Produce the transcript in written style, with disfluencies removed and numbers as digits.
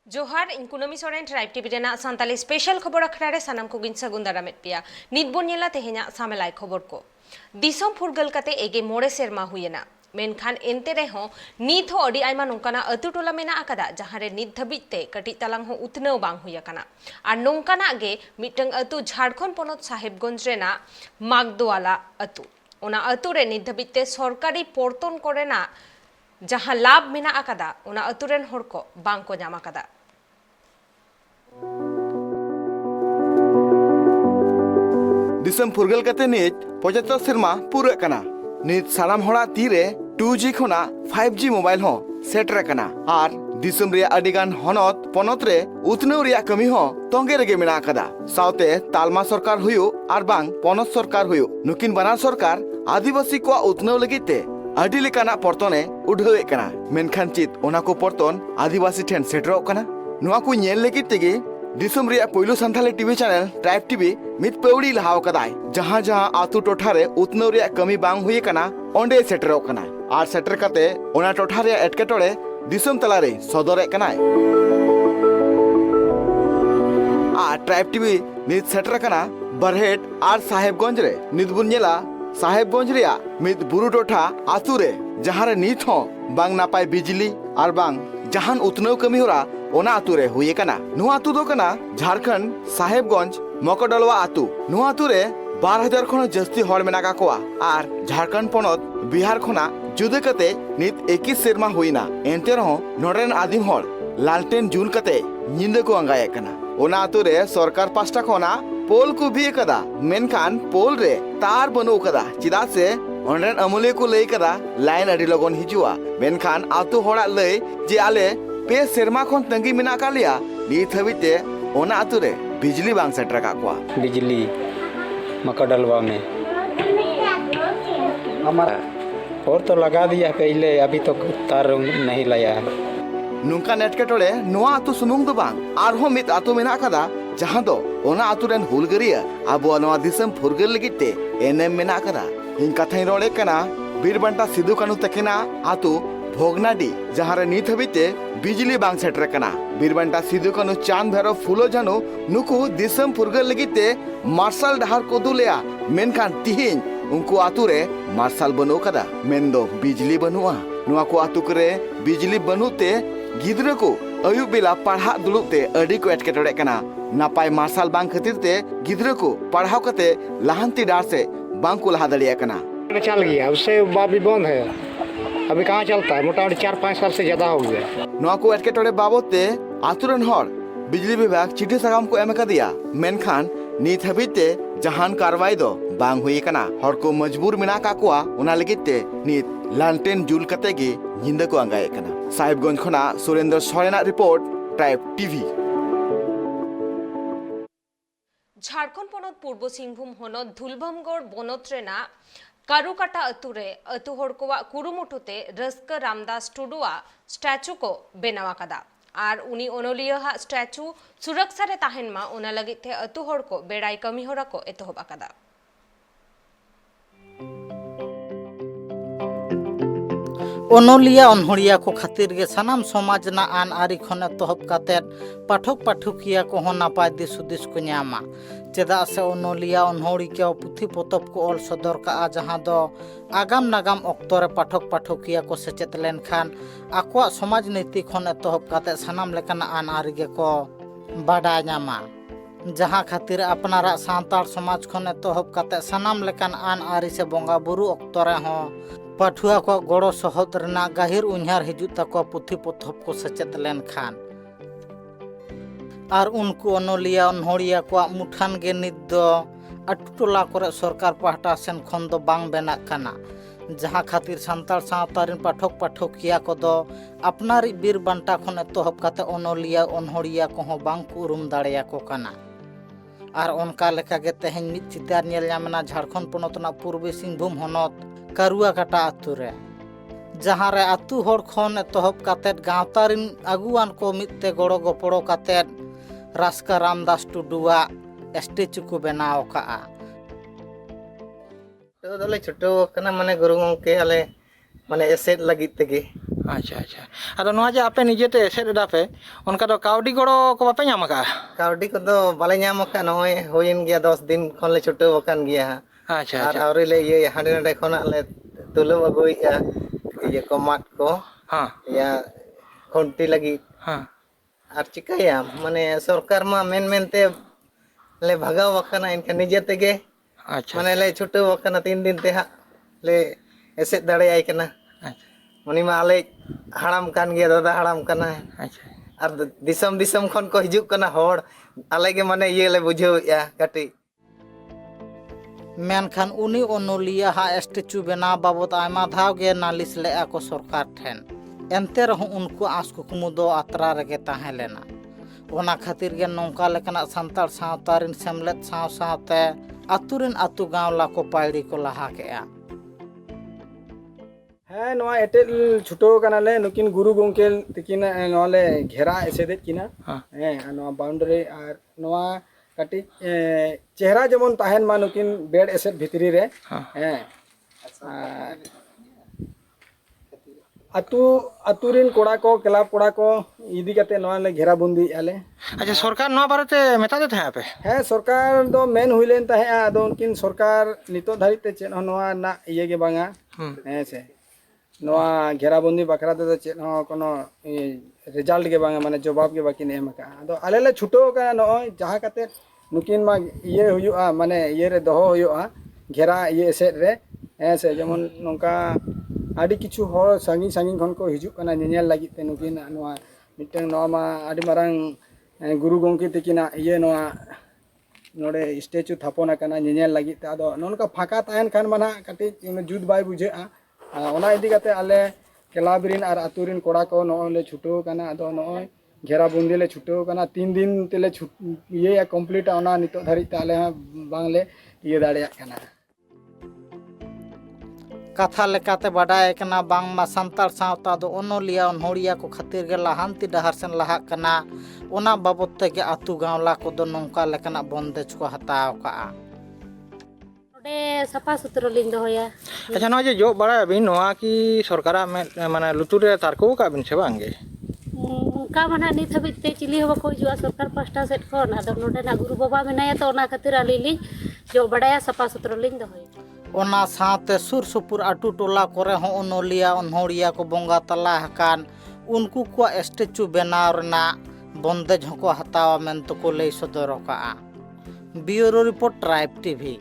जोहार इन Kunmi Soren tribe TV रेना सांताली स्पेशल खबर अखड़ा रे सनम को गिन सगुन दारामेट पिया नित बोन नेला तेहेना सामेलाय खबर को दिसम फुरगल कते एगे मोड़े सेरमा हुयेना मेनखान एनते रेहो नित हो अडी आयमा नोंकाना अतु टोला मेना आकादा जहां रे नित धबिते कटी तलांग हो उतनेव बांग हुयाकाना आर नोंकाना गे मिटंग अतु झारखंड पोनोत साहेबगंज रेना मागदोवाला अतु ओना अतु रे नित धबिते सरकारी पोर्तन कोरेना जहां लाभ मेना आकादा ओना अतु रेन होड़ को बांग को नाम आकादा। दिसम फुरगल कते नित 75 सेरमा पूरा कना नित सालाम होड़ा तीरे 2G खोना 5G मोबाइल हो सेटर कना आर दिसम रे अडिगान हनत पनत रे उतनेव रे कमी हो तोंगे रेगे मेना कदा साउते तालमा सरकार हुयु आर बांग पनत सरकार हुयु नुकिन बनार सरकार आदिवासी को उतनेव लगिते अडी लेकाना पर्तने उढवे कना मेनखान चित ओना को पर्तन आदिवासी ठेन सेटरो कना नुआ को नेल लगित तेगे दिसम रे पहिलो Santhali TV channel tribe TV मित पौड़ी लहाव कदाय जहां जहां आतु टोठा रे उतनेव रे कमी बांग हुई कना ओंडे सेटरो कना आर सेटर कते ओना टोठा रे एटकेटोड़े दिसम तलारे सदरे कनाय आ ट्राइब टीवी नित सेटर कना बरहेट आर साहेबगंज रे नित बुन नेला साहेबगंज रे मित बुरु टोठा आतु रे जहां रे नित हो बांग नापाय बिजली आर बांग जहान उतनेव कमी होरा ओना आतु रे हुई कना नुआ आतु दो कना झारखंड साहेबगंज मकडलवा आतु नुआ आतु रे 12,000 खन जस्ती हर मेना का कोआ आर झारखंड पोनत बिहार खोना जुदे कते नित 21 सेरमा हुईना एंते रहो नोडरेन आदिम हर लालटेन जून कते निंदे को अंगाय कना ओना आतु रे सरकार पास्टा खोना पोल को भी कदा मेनखान पोल रे तार बनो कदा चिदा से ओंडरेन अमूल्य को लई कदा लाइन अडी लगन हिजुआ मेनखान आतु होड़ा लई जे आले पे सेरमा खन तंगी मिना का लिया नित हबिते ओना आतु रे बिजली बांग सेटर का कोआ बिजली मकडलवा में हमारा और तो लगा दिया पहले अभी तो तार नहीं लाया है नुका नेटकेटोड़े नोआ आतु सुमुंग दो बांग आरहो मित आतु मेना कदा जहां दो ओना आतु रेन हुलगरिया आबो नोआ दिसम फुरगल लगिते एनएम मेना कदा इन कथाई रोड़े कना बीरबंटा सिदु कानु तकिना आतु भोगनाडी जहां रे नित हबिते बिजली बांग सेटर कना बीरबंटा सिदु कानु चांद भैरव फुलो जानु नुकु दिसम फुरगल लगिते मार्शल डहार को दुलेया मेनखान तिहिन उनको आतु रे मार्शल बनो कदा मेंदो बिजली बनुआ नुआ को आतु करे बिजली बनुते गिद्र को अयु बेला पढ़ा दुलुते अडी को एटकेटोड़े कना नापाय मार्शल बांग खातिर ते गिद्र को पढ़ाव कते लाहंती डार से बांग को लहा दड़िया कना चल गया उससे भी बंद है अभी कहाँ चलता है मोटामोटी 4-5 साल से ज्यादा हो गया नुआ को एटकेटोड़े बाबते आतुरन हर बिजली विभाग चिठी सगाम को एम दिया मेनखान नित हबिते जहान कार्रवाई दो बांग हुई कना हर को मजबूर मिना का कोआ उना लगिते नित लालटेन जुल कते गे निंदा को अंगाय कना साहिबगंज खोना सुरेंद्र सोरेना रिपोर्ट ट्राइब टीवी। झारखंड पोनोत पूर्व सिंहभूम होनोत धुलभमगढ़ बनोत रेना कारुकाटा अतुरे अतु होड़ कोवा कुरुमुटुते रस्क रामदास टुडुआ स्टैचू को बेनावा कदा आर उनी ओनोलिया स्टैचू सुरक्षा रे ताहेनमा ओना लगिते अतु होड़ को बेड़ाई कमी होरा को एतोहबा कदा ओनोलिया अनहड़िया को खातिर गे सनाम समाज ना आन आरी खन एतहब काते पाठक पाठकिया को हो नापाय दिस हुदिस को न्यामा चेदा से ओनोलिया अनहड़िया पुथि पोतब को ऑल सदर का जहां दो आगाम नागाम अक्तरे पाठक पाठकिया को सेचेत लेनखान आकोआ समाज नीति खन एतहब काते सनाम लेकाना आन आरी गे को बाडा न्यामा जहां खातिर अपनारा सांताल समाज खन एतहब काते सनाम लेकान आन आरी से बोंगा बुरु अक्तरे हो पाठुआ को गड़ो सहद रना गाहिर उन्हार हिजु तको पुथि पोथब को सेचेत लेनखान आर उनको ओनोलिया अनहड़िया को मुठान गे नित दो अटु टोला करे सरकार पाहटा सेन खन दो बांग बेना काना जहां खातिर सांताल सावतारिन पाठक पाठकिया को दो अपनारी बीर बंटा खन एतहब काते ओनोलिया अनहड़िया को हो बांग को उरुम दाड़िया को काना आर उनका लेखा गे तेहेन मित चितार नेल न्यामना झारखंड पोनोत ना पूर्वी सिंहभूम होनोत कारुआ काटा आतु रे जहां रे आतु होड़ खन एतहब काते गावतारिन अगुआन को मितते गड़ो गपड़ो काते रास्का रामदास टुडुआ स्टेचू को बनाव का तो दले छोटो कना माने गुरु गंके आले माने एसेट लगित तेगे अच्छा अच्छा अदो नोआ जे आपे निजेते एसेट एदापे उनका दो काउडी गड़ो को बापे नाम का काउडी को दो बाले नाम का नय होइन गया 10 दिन खन ले छुट्टो बकान गया अच्छा और अच्छा आवरे ले ये हांडे नांडे खना ले तुलो अगुइया ये को माट को हाँ या खुंटी लगी हाँ और चिकाया माने सरकार मा मेनते ले भगाव वकना इनका निजे तेगे अच्छा माने ले छुट्टो वकना 3 दिन ते हा ले एसेट दाड़े आई कना अच्छा उनी मा आले हाड़ाम कान गया दादा हाड़ाम कना अच्छा और दिसम दिसम खन को हिजुक कना होड़ आले के माने ये ले बुझेया काटी मेनखान उनी ओनोलिया हा स्टैचू बना बाबत आयमा धाव गे नालिस ले को सरकार ठेन एनते रह उनको आस कुकमु दो आत्रा रगे ताहे लेना ओना खातिर गे नौका लेकना संताल सावतारिन सेमलेट साव सावते आतुरिन आतु गांवला को पायड़ी को लहा केआ हाँ नवा एटेल छुटो कनाले नुकिन गुरु गोंके तिकिन नवाले घेरा एसेदेत किना हाँ हाँ नवा बाउंड्री और नवा काटी चेहरा जेमन ताहेन मा नुकिन बेड एसेट भितरी रे हाँ हाँ अतु अतुरिन कोड़ा को क्लब कोड़ा को इदी कते नवाले घेरा बंदी आले अच्छा सरकार नोआ बारते मेता दे थे पे हाँ सरकार दो मेन हुइलेन ताहे आदो उनकिन सरकार नितो धारिते चेन नवा ना इये गे बांगा हाँ से नवा घेराबंदी बकरा दो चेन कोनो रिजल्ट के बांगा माने जवाब के बाकी नेम का आदो आले ले छुटो का नय जहां कते नुकिन मा ये हुयुआ माने ये रे दोहो हुयुआ घेरा ये सेट रे ऐसे जेमन नोंका आदि किछु हो सांगी सांगी खन को हिजु कना नेनेल लागि ते नुकिन नवा मिटन नवा मा आदि मारंग गुरु गोंकी तिकिना ये नवा नोडे स्टैचू थापना कना नेनेल लागि ते आदो नोनका फाका तायन खान माना कति जुद बाय बुझेआ ओना इदी कते आले क्लाबरिन और आतुरिन कोड़ा को नले छुटो कना आदो नय घेरा बंदी ले छुटो कना 3 दिन तेले ये कंप्लीट ओना नितो धारि ते आले बांगले ये दाड़िया कना कथा लेकाते बाडाय कना बांग मा संताल सावता दो ओनोलिया ओनहोड़िया को खातिर गे लाहांति डहार सेन लाहा कना ओना बाबत तेगे आतु गांवला को दो नौका लेकना बंदेज को हताव का सफा सुथरो लिंग होया अच्छा नोआ जे जो बड़ा बिन नोआ की सरकारा माने लुतुर रे तारको का बिन से बांगे का माना नित हबिते चिली होबा को जुआ सरकार पास्टा सेट खन आदो नोडे ना गुरु बाबा मेनाया तो ओना खातिर आलिली जो बड़ाया सफा सुथरो लिंग होया ओना साथे सुर सुपुर आटू टोला करे हो ओनोलिया ओनहोड़िया को बोंगा तला हकान उनको को स्टैचू बनाव रना बंदेज को हतावा मेन तो को ले सदर का ब्यूरो रिपोर्ट ट्राइब टीवी।